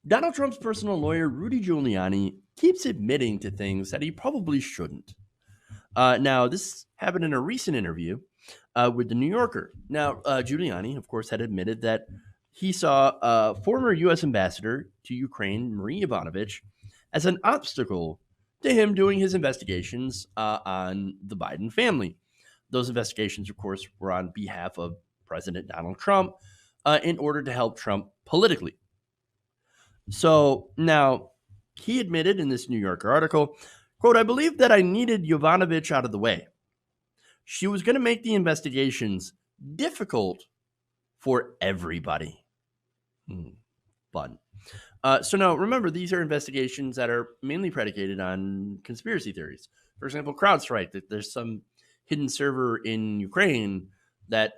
Donald Trump's personal lawyer, Rudy Giuliani, keeps admitting to things that he probably shouldn't. Now, this happened in a recent interview with The New Yorker. Now, Giuliani, of course, had admitted that he saw former U.S. ambassador to Ukraine, Marie Yovanovitch, as an obstacle to him doing his investigations on the Biden family. Those investigations, of course, were on behalf of President Donald Trump in order to help Trump politically. So now he admitted in this New Yorker article, quote, "I believe that I needed Yovanovitch out of the way. She was going to make the investigations difficult for everybody." Fun. So now, remember, these are investigations that are mainly predicated on conspiracy theories. For example, CrowdStrike, that there's some hidden server in Ukraine that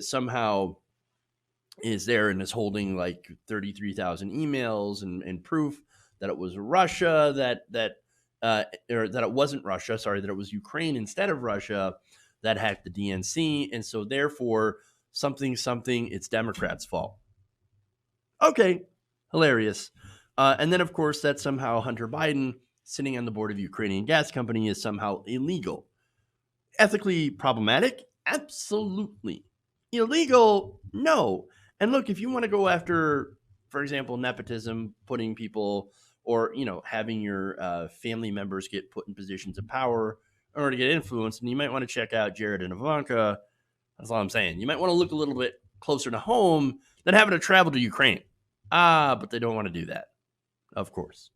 somehow is there and is holding like 33,000 emails and proof that it was Russia, that it wasn't Russia, that it was Ukraine instead of Russia that hacked the DNC. And so therefore, something, it's Democrats' fault. Okay, hilarious. And then, of course, that somehow Hunter Biden sitting on the board of Ukrainian gas company is somehow illegal. Ethically problematic? Absolutely. Illegal? No. And look, if you want to go after, for example, nepotism, putting people or, having your family members get put in positions of power or to get influence, and you might want to check out Jared and Ivanka. That's all I'm saying. You might want to look a little bit closer to home than having to travel to Ukraine. But they don't want to do that, of course.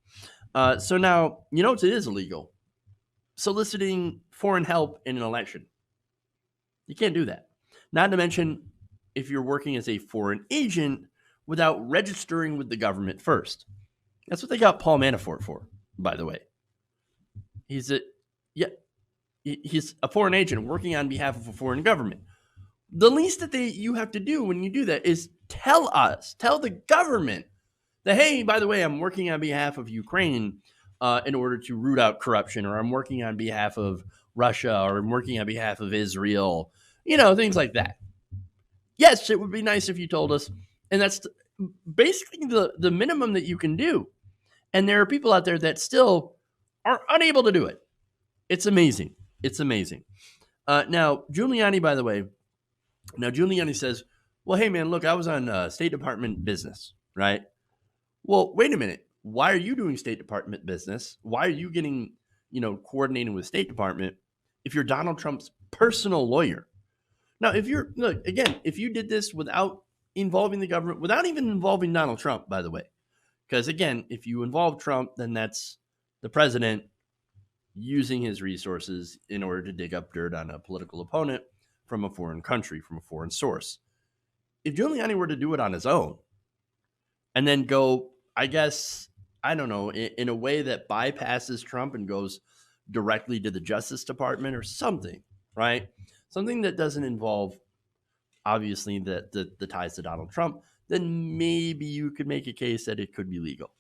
So now, it is illegal. Soliciting foreign help in an election. You can't do that. Not to mention, if you're working as a foreign agent without registering with the government first. That's what they got Paul Manafort for, by the way. He's a foreign agent working on behalf of a foreign government. The least that you have to do when you do that is tell the government that, hey, by the way, I'm working on behalf of Ukraine in order to root out corruption, or I'm working on behalf of Russia, or I'm working on behalf of Israel, things like that. Yes, it would be nice if you told us. And that's basically the minimum that you can do. And there are people out there that still are unable to do it. It's amazing. It's amazing. Now, Giuliani, by the way, Giuliani says, well, hey, man, look, I was on State Department business, right? Well, wait a minute. Why are you doing State Department business? Why are you getting, coordinating with State Department if you're Donald Trump's personal lawyer? Now, if you did this without involving the government, without even involving Donald Trump, by the way, because again, if you involve Trump, then that's the president using his resources in order to dig up dirt on a political opponent from a foreign country, from a foreign source. If Giuliani were to do it on his own and then go, I guess, I don't know, in a way that bypasses Trump and goes directly to the Justice Department or something, right? Something that doesn't involve, obviously, the ties to Donald Trump, then maybe you could make a case that it could be legal.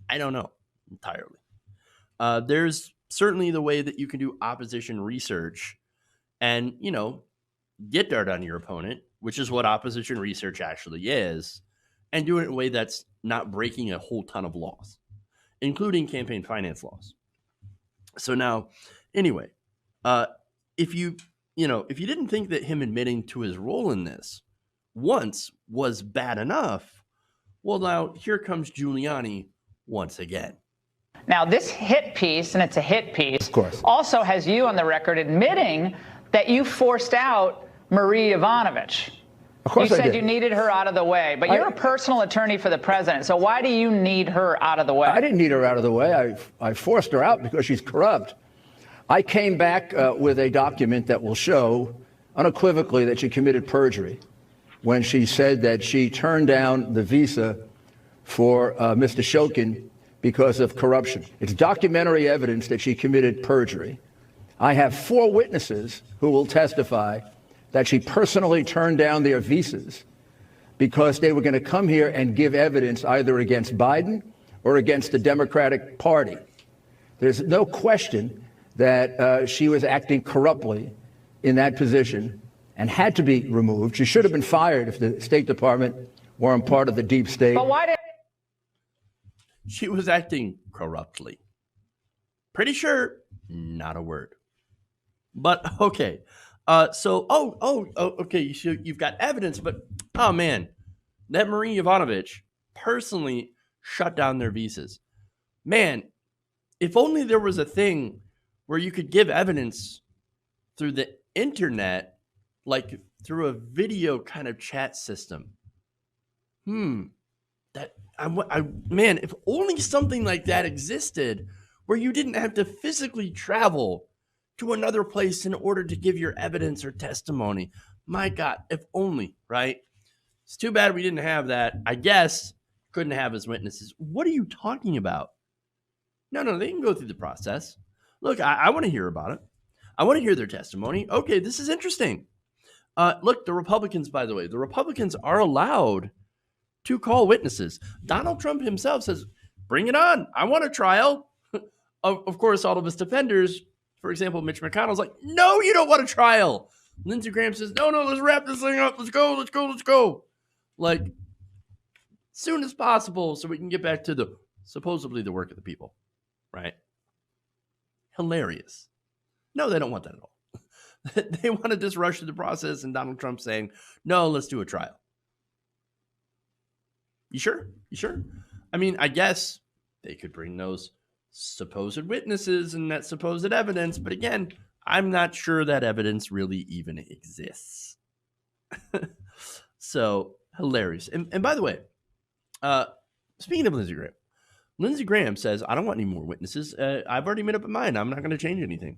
I don't know entirely. There's certainly the way that you can do opposition research and, get dirt on your opponent, which is what opposition research actually is, and do it in a way that's not breaking a whole ton of laws, including campaign finance laws. So now, anyway, if you didn't think that him admitting to his role in this once was bad enough, well, now here comes Giuliani once again. Now, this hit piece, and it's a hit piece, of course, also has you on the record admitting that you forced out Marie Yovanovitch. Of course you I said did. You needed her out of the way, but you're a personal attorney for the president, so why do you need her out of the way? I didn't need her out of the way. I forced her out because she's corrupt. I came back with a document that will show unequivocally that she committed perjury when she said that she turned down the visa for Mr. Shokin because of corruption. It's documentary evidence that she committed perjury. I have 4 witnesses who will testify that she personally turned down their visas because they were going to come here and give evidence either against Biden or against the Democratic Party. There's no question that she was acting corruptly in that position and had to be removed. She should have been fired if the State Department weren't part of the deep state. But why did... she was acting corruptly. Pretty sure, not a word. But okay. Okay. You've got evidence, but oh man, that Marie Yovanovitch personally shut down their visas. Man, if only there was a thing where you could give evidence through the internet, like through a video kind of chat system. Man, if only something like that existed where you didn't have to physically travel to another place in order to give your evidence or testimony. My God, if only, right? It's too bad we didn't have that. I guess couldn't have as witnesses. What are you talking about? No, they can go through the process. Look, I want to hear about it. I want to hear their testimony. Okay, this is interesting. Look, the Republicans, by the way, the Republicans are allowed to call witnesses. Donald Trump himself says, bring it on. I want a trial. Of course, all of his defenders, for example, Mitch McConnell's like, no, you don't want a trial. Lindsey Graham says, no, let's wrap this thing up. Let's go. Like, soon as possible so we can get back to the supposedly the work of the people, right? Hilarious. No, they don't want that at all. They want to just rush through the process, and Donald Trump saying, no, let's do a trial. You sure? I mean, I guess they could bring those supposed witnesses and that supposed evidence, but again, I'm not sure that evidence really even exists. So hilarious. And by the way, speaking of Lindsey Graham says, I don't want any more witnesses. I've already made up my mind. I'm not going to change anything.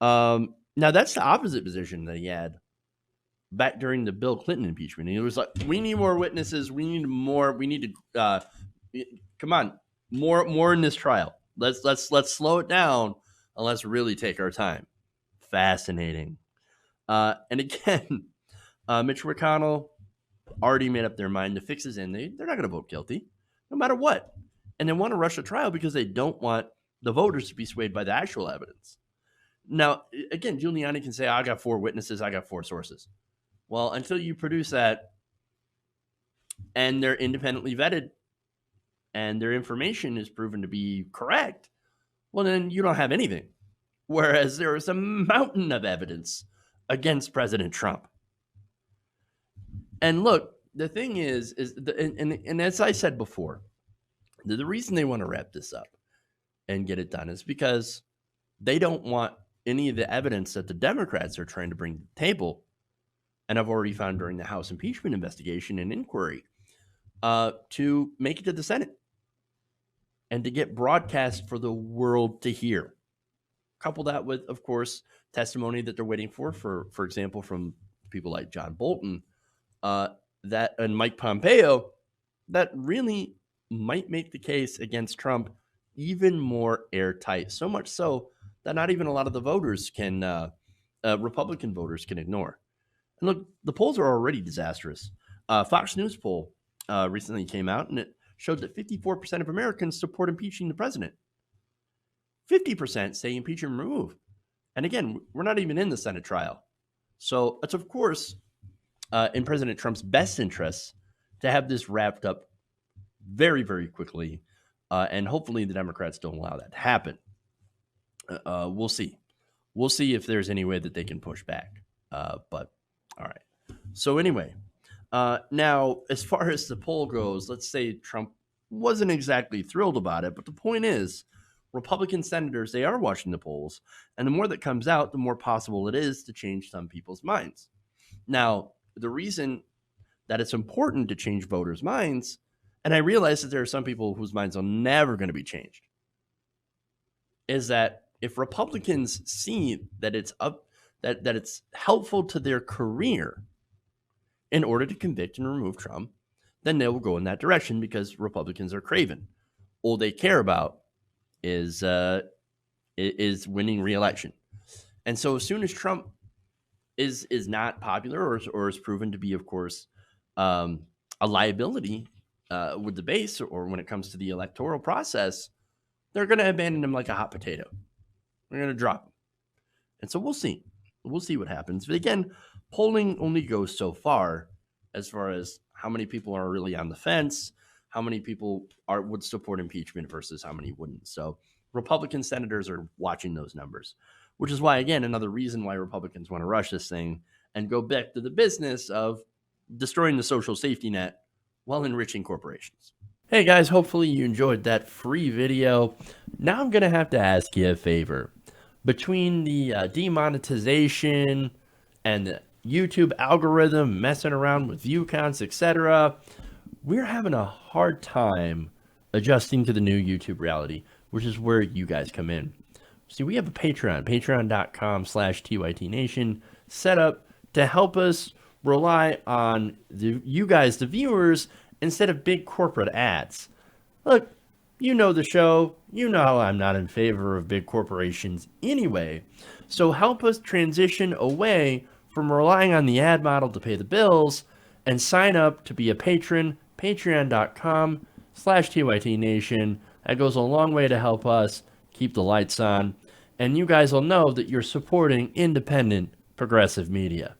Now, that's the opposite position that he had back during the Bill Clinton impeachment. He was like, we need more witnesses. We need more. We need to, come on, more in this trial. Let's slow it down and let's really take our time. Fascinating. And again, Mitch McConnell already made up their mind. The fix is in. They're not going to vote guilty no matter what. And they want to rush the trial because they don't want the voters to be swayed by the actual evidence. Now, again, Giuliani can say, I got 4 witnesses, I got 4 sources. Well, until you produce that and they're independently vetted and their information is proven to be correct, well, then you don't have anything. Whereas there is a mountain of evidence against President Trump. And look, the thing is and as I said before, the reason they want to wrap this up and get it done is because they don't want any of the evidence that the Democrats are trying to bring to the table, and I've already found during the House impeachment investigation and inquiry, to make it to the Senate and to get broadcast for the world to hear. Couple that with, of course, testimony that they're waiting for example, from people like John Bolton, that and Mike Pompeo, that really might make the case against Trump even more airtight. So much so that not even a lot of the voters can, Republican voters can ignore. And look, the polls are already disastrous. Fox News poll recently came out, and it showed that 54% of Americans support impeaching the president. 50% say impeach and remove. And again, we're not even in the Senate trial. So it's, of course, in President Trump's best interests to have this wrapped up very, very quickly. And hopefully the Democrats don't allow that to happen. We'll see. We'll see if there's any way that they can push back. But all right. So anyway, now, as far as the poll goes, let's say Trump wasn't exactly thrilled about it. But the point is, Republican senators, they are watching the polls. And the more that comes out, the more possible it is to change some people's minds. Now, the reason that it's important to change voters' minds, and I realize that there are some people whose minds are never going to be changed, is that if Republicans see that it's that it's helpful to their career in order to convict and remove Trump, then they will go in that direction because Republicans are craven. All they care about is winning re-election. And so as soon as Trump is not popular or is proven to be, of course, a liability with the base or when it comes to the electoral process, they're going to abandon him like a hot potato. They're going to drop him. And so we'll see. We'll see what happens. But again, polling only goes so far as how many people are really on the fence. how many people would support impeachment versus how many wouldn't. So Republican senators are watching those numbers, which is why, again, another reason why Republicans want to rush this thing and go back to the business of destroying the social safety net while enriching corporations. Hey guys, hopefully you enjoyed that free video. Now I'm going to have to ask you a favor. Between the demonetization and the YouTube algorithm messing around with view counts, etc., we're having a hard time adjusting to the new YouTube reality, which is where you guys come in. See, we have a Patreon, patreon.com/TYTNation, set up to help us rely on you guys, the viewers, instead of big corporate ads. Look, you know the show. You know I'm not in favor of big corporations anyway. So help us transition away from relying on the ad model to pay the bills and sign up to be a patron, patreon.com/TYTNation. That goes a long way to help us keep the lights on. And you guys will know that you're supporting independent, progressive media.